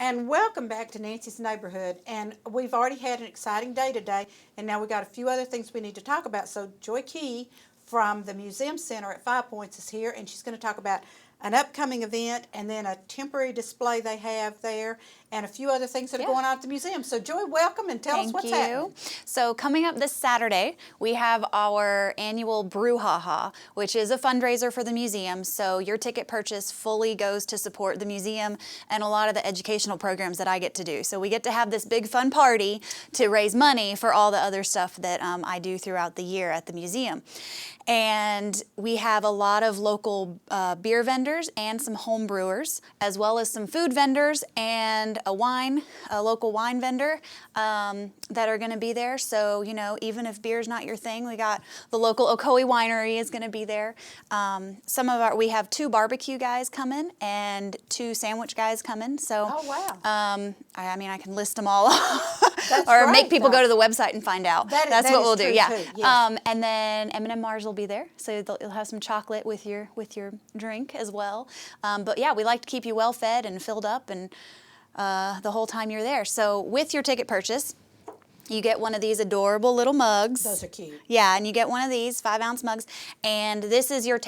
And welcome back to Nancy's Neighborhood. And we've already had an exciting day today, and now we've got a few other things we need to talk about. So Joy Key from the Museum Center at 5 Points is here, and she's going to talk about an upcoming event and then a temporary display they have there and a few other things that are going on at the museum. So Joy, welcome and tell us what's happening. So coming up this Saturday, we have our annual Brew-HaHa, which is a fundraiser for the museum. So your ticket purchase fully goes to support the museum and a lot of the educational programs that I get to do. So we get to have this big fun party to raise money for all the other stuff that I do throughout the year at the museum. And we have a lot of local beer vendors and some home brewers, as well as some food vendors and a local wine vendor that are going to be there. So, you know, even if beer's not your thing, we got the local Ocoee winery is going to be there. We have 2 barbecue guys coming and 2 sandwich guys coming. So, oh, wow. I mean, I can list them all That's or great, make people though. go to the website and find out. That's what we'll do. Yeah. Too, yes. And then M&M Mars will be there, so you'll have some chocolate with your drink as well. But yeah, we like to keep you well fed and filled up and the whole time you're there. So with your ticket purchase, you get one of these adorable little mugs. Those are cute. Yeah, and you get one of these 5-ounce mugs, and this is your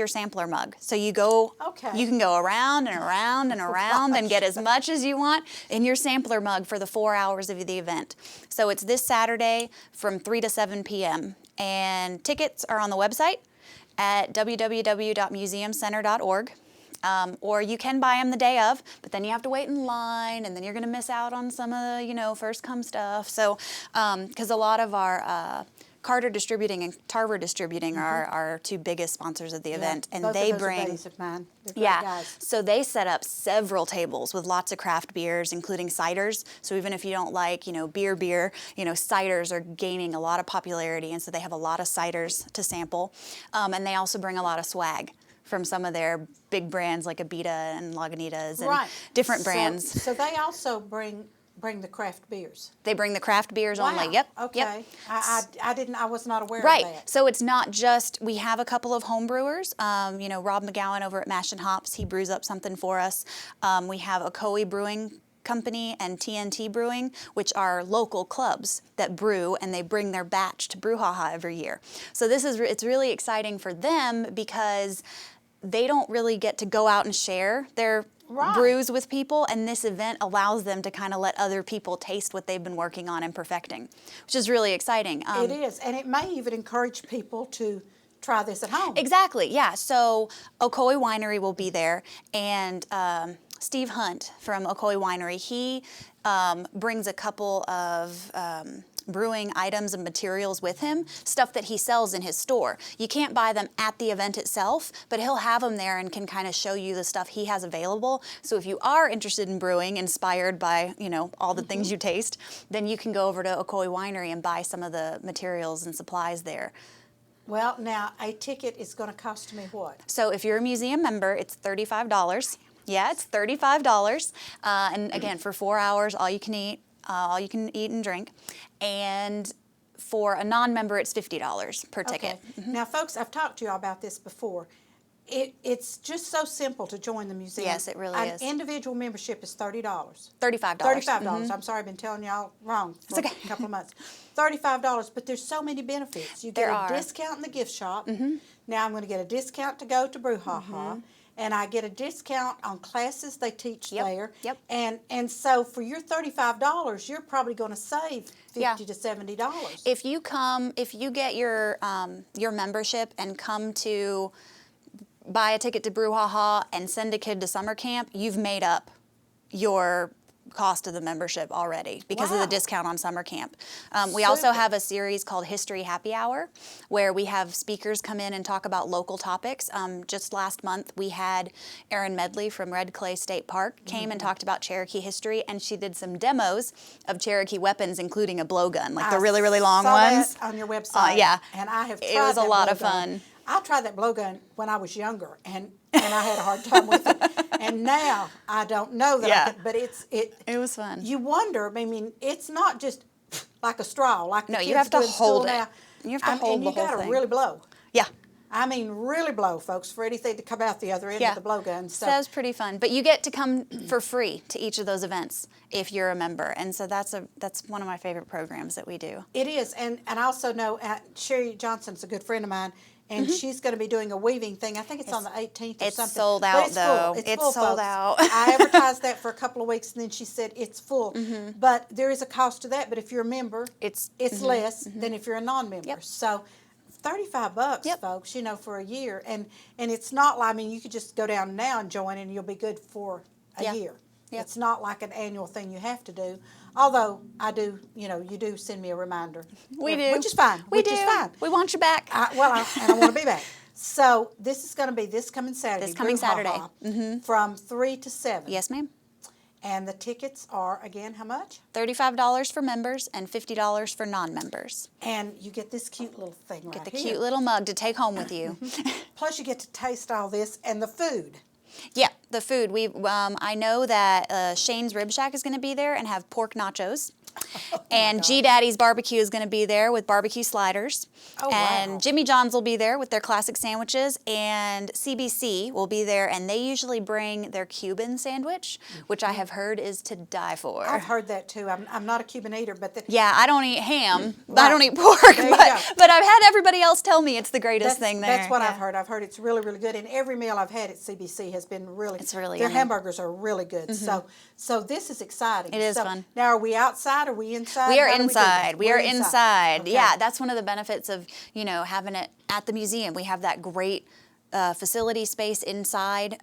sampler mug. So you can go around and around and around and get as much as you want in your sampler mug for the 4 hours of the event. So it's this Saturday from 3 to 7 p.m. And tickets are on the website at www.museumcenter.org. Or you can buy them the day of, but then you have to wait in line, and then you're going to miss out on some of the, first come stuff. So, because a lot of our Carter Distributing and Tarver Distributing are our 2 biggest sponsors of the event, and they bring. Both of those are buddies of mine. They're great guys. So they set up several tables with lots of craft beers, including ciders. So even if you don't like, beer, ciders are gaining a lot of popularity, and so they have a lot of ciders to sample, and they also bring a lot of swag from some of their big brands like Abita and Lagunitas and different brands. So they also bring the craft beers. They bring the craft beers only. Yep. Okay. Yep. I was not aware of Right. that. So it's not just, we have a couple of home brewers. Rob McGowan over at Mash and Hops, he brews up something for us. We have Ocoee Brewing Company and TNT Brewing, which are local clubs that brew, and they bring their batch to Brew-HaHa every year. So it's really exciting for them because they don't really get to go out and share their brews with people, and this event allows them to kind of let other people taste what they've been working on and perfecting, which is really exciting. It is, and it may even encourage people to try this at home. Exactly, yeah. So Ocoee Winery will be there, and Steve Hunt from Ocoee Winery, he brings a couple of brewing items and materials with him, stuff that he sells in his store. You can't buy them at the event itself, but he'll have them there and can kind of show you the stuff he has available. So if you are interested in brewing, inspired by, all the things you taste, then you can go over to Ocoee Winery and buy some of the materials and supplies there. Well, now, a ticket is going to cost me what? So if you're a museum member, it's $35. Yeah, it's $35. And again, for 4 hours, all you can eat and drink. And for a non-member, it's $50 per ticket. Okay. Now, folks, I've talked to you all about this before. It's just so simple to join the museum. Yes, it really is. An individual membership is $30. $35. $35. I'm sorry, I've been telling y'all wrong for a couple of months. $35, but there's so many benefits. You get a discount in the gift shop. Now I'm going to get a discount to go to Brew-HaHa. And I get a discount on classes they teach there. Yep. And so for your $35, you're probably going to save $50 to $70. If you get your membership and come to buy a ticket to Brew-HaHa and send a kid to summer camp, you've made up your cost of the membership already because of the discount on summer camp. We also have a series called History Happy Hour where we have speakers come in and talk about local topics. Just last month we had Erin Medley from Red Clay State Park came and talked about Cherokee history, and she did some demos of Cherokee weapons, including a blowgun, like the really, really long ones. That on your website. Yeah. And I have tried It was a lot of blowgun. fun. I tried that blowgun when I was younger, and I had a hard time with it. And now I don't know that I could, but it was fun. You wonder, I mean, it's not just like a straw, like the kids you have to do in hold school it. now. You have to hold the whole thing. And you got to really blow. Yeah. I mean, really blow, folks, for anything to come out the other end Yeah. of the blowgun. So that was pretty fun. But you get to come for free to each of those events if you're a member, and so that's one of my favorite programs that we do. it is, and I also know Sherry Johnson's a good friend of mine, and she's going to be doing a weaving thing. I think it's on the 18th or It's something. sold But out, it's though. Full. It's full, sold folks. out. I advertised that for a couple of weeks, and then she said it's full. But there is a cost to that. But if you're a member, It's less than if you're a non-member. Yep. So $35, Yep. folks, for a year, and it's not like, I mean, you could just go down now and join, and you'll be good for a Yeah. year. Yep. It's not like an annual thing you have to do. Although I do, you do send me a reminder. We do. Which is fine. We which do. is fine. We want you back. And I want to be back. So this is going to be this coming Saturday. This coming Brew-HaHa, Saturday. from 3 to 7. Yes, ma'am. And the tickets are, again, how much? $35 for members and $50 for non-members. And you get this cute little thing right Get the here. cute little mug to take home with you. Plus you get to taste all this and the food. Yeah, the food. I know that Shane's Rib Shack is going to be there and have pork nachos. And G Daddy's Barbecue is going to be there with barbecue sliders. Oh, and wow. Jimmy John's will be there with their classic sandwiches. And CBC will be there, and they usually bring their Cuban sandwich, which I have heard is to die for. I've heard that too. I'm not a Cuban eater, but Yeah, I don't eat ham. I Right. don't eat pork, There you go. but I've had everybody else tell me it's the greatest thing there. That's what Yeah. I've heard. I've heard it's really, really good. And every meal I've had at CBC has been really. It's really Their yummy. hamburgers are really good. So this is exciting. It is So fun. Now, are we outside? Are we inside? We are How do do inside. this? We are We're inside. Okay. Yeah, that's one of the benefits of, having it at the museum. We have that great facility space inside,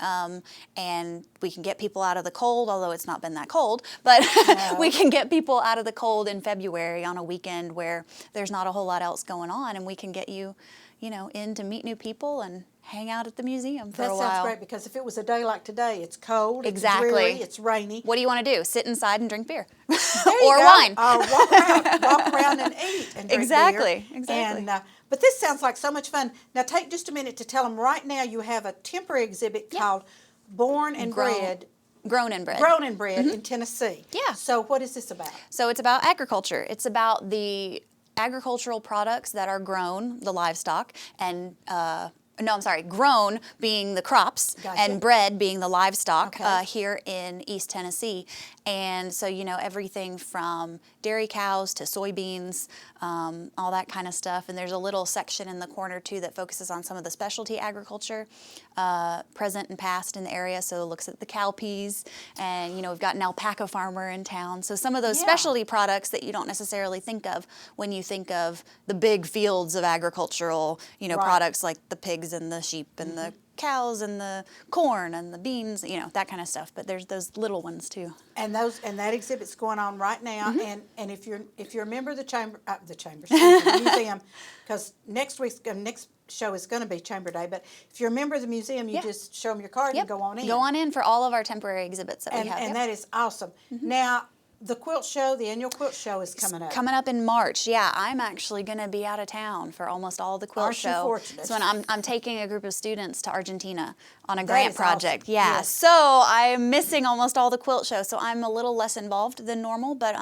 and we can get people out of the cold, although it's not been that cold, but No. we can get people out of the cold in February on a weekend where there's not a whole lot else going on, and we can get you, in to meet new people and hang out at the museum for That a while. sounds great, because if it was a day like today, it's cold, Exactly. it's dreary, it's rainy. What do you want to do? Sit inside and drink beer There you or go. wine. Walk around and eat and drink Exactly, beer. exactly. And, but this sounds like so much fun. Now take just a minute to tell them right now you have a temporary exhibit called Born and Bred. Grown and bred. Grown and Bred in Tennessee. Yeah. So what is this about? So it's about agriculture. It's about the agricultural products that are grown, the livestock, and grown being the crops, Gotcha. and bred being the livestock Okay. here in East Tennessee. And so, everything from dairy cows to soybeans, all that kind of stuff. And there's a little section in the corner, too, that focuses on some of the specialty agriculture, present and past in the area. So it looks at the cowpeas, and, we've got an alpaca farmer in town. So some of those Yeah. specialty products that you don't necessarily think of when you think of the big fields of agricultural, Right. products like the pigs and the sheep and the cows and the corn and the beans, that kind of stuff. But there's those little ones too. And that exhibit's going on right now. Mm-hmm. And if you're a member of the museum, because next show is going to be Chamber Day. But if you're a member of the museum, you Yeah. just show them your card and go on in. Go on in for all of our temporary exhibits that we have. And Yep. that is awesome. Now, the annual quilt show is coming up. Coming up in March, yeah. I'm actually going to be out of town for almost all the quilt Aren't you show. fortunate? So I'm taking a group of students to Argentina on a That grant is project. awesome. Yeah. Yes. So I'm missing almost all the quilt show. So I'm a little less involved than normal, but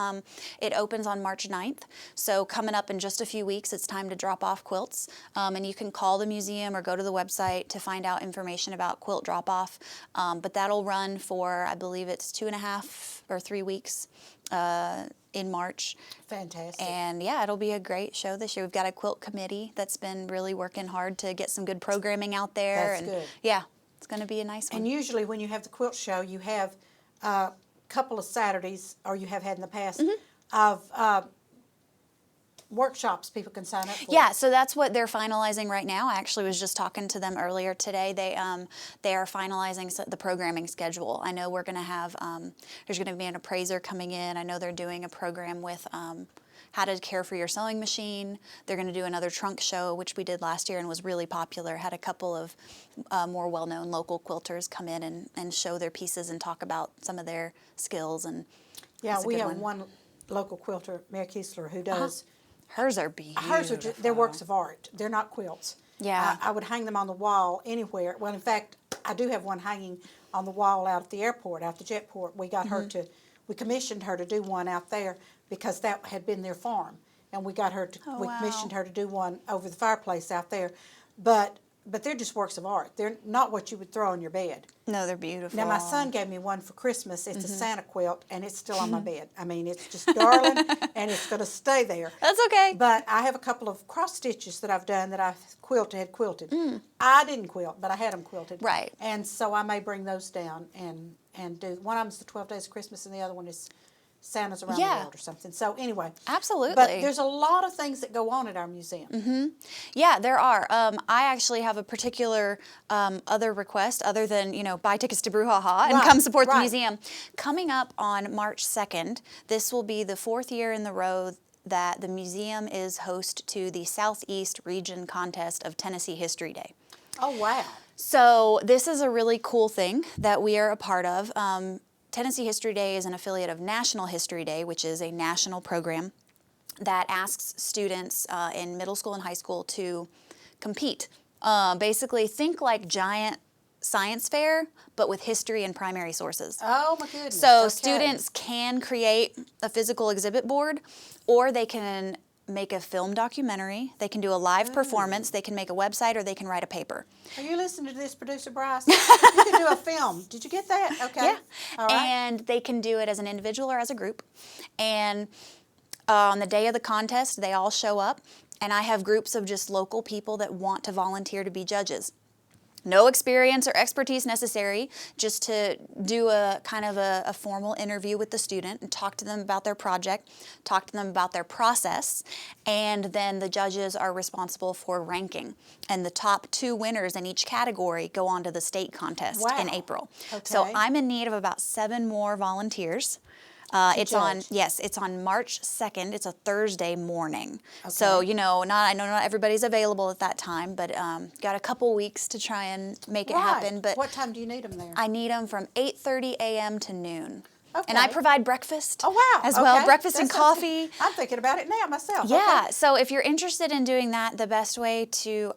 it opens on March 9th. So coming up in just a few weeks, it's time to drop off quilts. And you can call the museum or go to the website to find out information about quilt drop off. But that'll run for, I believe it's 2.5 or 3 weeks. In March. Fantastic. And yeah, it'll be a great show this year. We've got a quilt committee that's been really working hard to get some good programming out there. That's and good. Yeah, it's going to be a nice one. And usually when you have the quilt show, you have a couple of Saturdays, or you have had in the past, of workshops people can sign up for. Yeah, so that's what they're finalizing right now. I actually was just talking to them earlier today. They are finalizing the programming schedule. I know we're going to have, there's going to be an appraiser coming in. I know they're doing a program with how to care for your sewing machine. They're going to do another trunk show, which we did last year and was really popular. Had a couple of more well-known local quilters come in and show their pieces and talk about some of their skills. And Yeah, it's a we good have one local quilter, Mary Kiesler, who Uh-huh. does. Hers are beautiful. Hers are they're works of art. They're not quilts. Yeah. I would hang them on the wall anywhere. Well, in fact, I do have one hanging on the wall out at the airport, out the jetport. We got her we commissioned her to do one out there because that had been their farm, and we got her to. Oh, we wow. commissioned her to do one over the fireplace out there, but but they're just works of art. They're not what you would throw on your bed. No, they're beautiful. Now, my son gave me one for Christmas. It's a Mm-hmm. Santa quilt, and it's still on my bed. I mean, it's just darling, and it's going to stay there. That's okay. But I have a couple of cross stitches that I've done that I had quilted. I didn't quilt, but I had them quilted. Right. And so I may bring those down and do. One of them's the 12 Days of Christmas, and the other one is Santa's Around the World or something. So anyway. Absolutely. But there's a lot of things that go on at our museum. Yeah, there are. I actually have a particular other request other than, buy tickets to Brew-HaHa and Right, come support the right. museum. Coming up on March 2nd, this will be the 4th year in the row that the museum is host to the Southeast Region Contest of Tennessee History Day. Oh, wow. So this is a really cool thing that we are a part of. Tennessee History Day is an affiliate of National History Day, which is a national program that asks students in middle school and high school to compete. Basically, think like giant science fair, but with history and primary sources. Oh, my goodness. So Okay. students can create a physical exhibit board, or they can make a film documentary, they can do a live performance, they can make a website, or they can write a paper. Are you listening to this, Producer Bryce? You can do a film. Did you get that? Okay. Yeah. All right. And they can do it as an individual or as a group. And on the day of the contest, they all show up, and I have groups of just local people that want to volunteer to be judges. No experience or expertise necessary, just to do a kind of a formal interview with the student and talk to them about their project, talk to them about their process, and then the judges are responsible for ranking. And the top 2 winners in each category go on to the state contest in Wow. April. So Okay. I'm in need of about 7 more volunteers. It's on March 2nd. It's a Thursday morning. So, I know not everybody's available at that time, but got a couple weeks to try and make it happen. But what time do you need them there? I need them from 8:30 a.m. to noon. Okay. And I provide breakfast Oh, wow. as well, Okay. breakfast That and sounds coffee. good. I'm thinking about it now myself. Yeah, Okay. so if you're interested in doing that, the best way to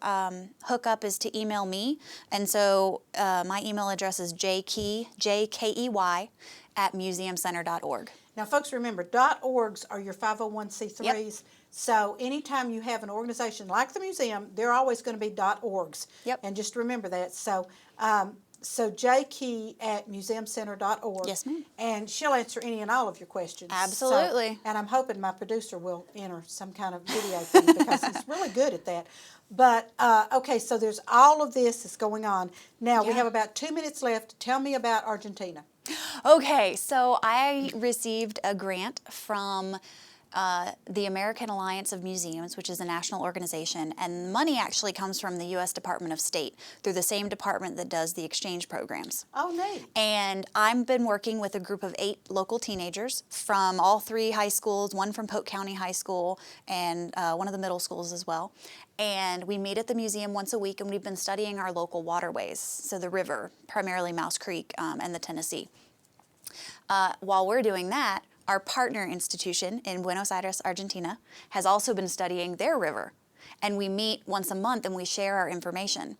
hook up is to email me. And so my email address is jkey, Jkey, at museumcenter.org. Now, folks, remember, .orgs are your 501c3s. So anytime you have an organization like the museum, they're always going to be .orgs. Yep. And just remember that. So, jkey at museumcenter.org. Yes, ma'am. And she'll answer any and all of your questions. Absolutely. So, and I'm hoping my producer will enter some kind of video thing because he's really good at that. But, okay, so there's all of this that's going on. Now, we Yeah. have about 2 minutes left. Tell me about Argentina. Okay, so I received a grant from the American Alliance of Museums, which is a national organization, and money actually comes from the U.S. Department of State through the same department that does the exchange programs. Oh, neat. And I've been working with a group of 8 local teenagers from all 3 high schools, one from Polk County High School and one of the middle schools as well. And we meet at the museum once a week, and we've been studying our local waterways, so the river, primarily Mouse Creek and the Tennessee. While we're doing that, our partner institution in Buenos Aires, Argentina, has also been studying their river. And we meet once a month and we share our information.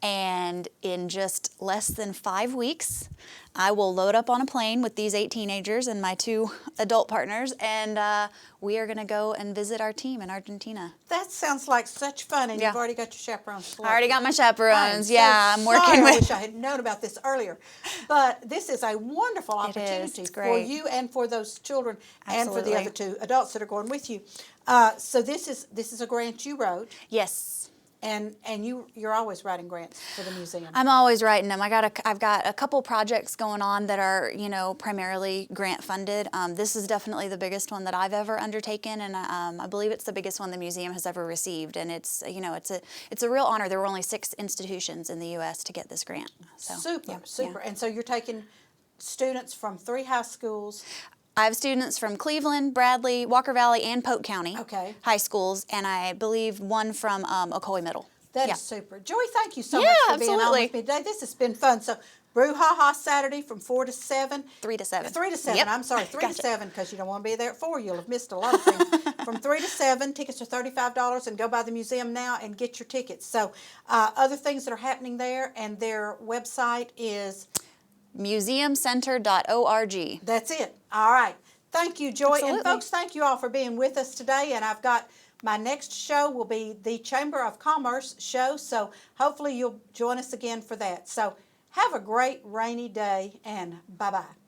And in just less than 5 weeks, I will load up on a plane with these 8 teenagers and my 2 adult partners, and we are going to go and visit our team in Argentina. That sounds like such fun, and Yeah. you've already got your chaperones selected. I already got my chaperones. So Yeah, I'm working sorry, I with. wish I had known about this earlier. But this is a wonderful It is. opportunity It's for great. you and for those children and for the Absolutely. other 2 adults that are going with you. So this is a grant you wrote, Yes. and you're always writing grants for the museum. I'm always writing them. I've got a couple projects going on that are, primarily grant funded. This is definitely the biggest one that I've ever undertaken, and I believe it's the biggest one the museum has ever received. And it's a real honor. There were only 6 institutions in the U.S. to get this grant. So Super. yeah. And so you're taking students from 3 high schools. I have students from Cleveland, Bradley, Walker Valley, and Polk County Okay. high schools, and I believe one from Ocoee Middle. That Yeah. is super. Joey, thank you so Yeah, much for being on absolutely. with me today. This has been fun. So, Brew-HaHa Saturday from 4 to 7. 3 to 7. 3 to 7. Yep. I'm sorry, 3 Gotcha. to 7 because you don't want to be there at 4. You'll have missed a lot of things. From 3 to 7, tickets are $35, and go by the museum now and get your tickets. So, other things that are happening there, and their website is, museumcenter.org. that's it. All right. Thank you, Joy. Absolutely. And folks, thank you all for being with us today. And I've got My next show will be the Chamber of Commerce show, so hopefully you'll join us again for that. So have a great rainy day, and bye-bye.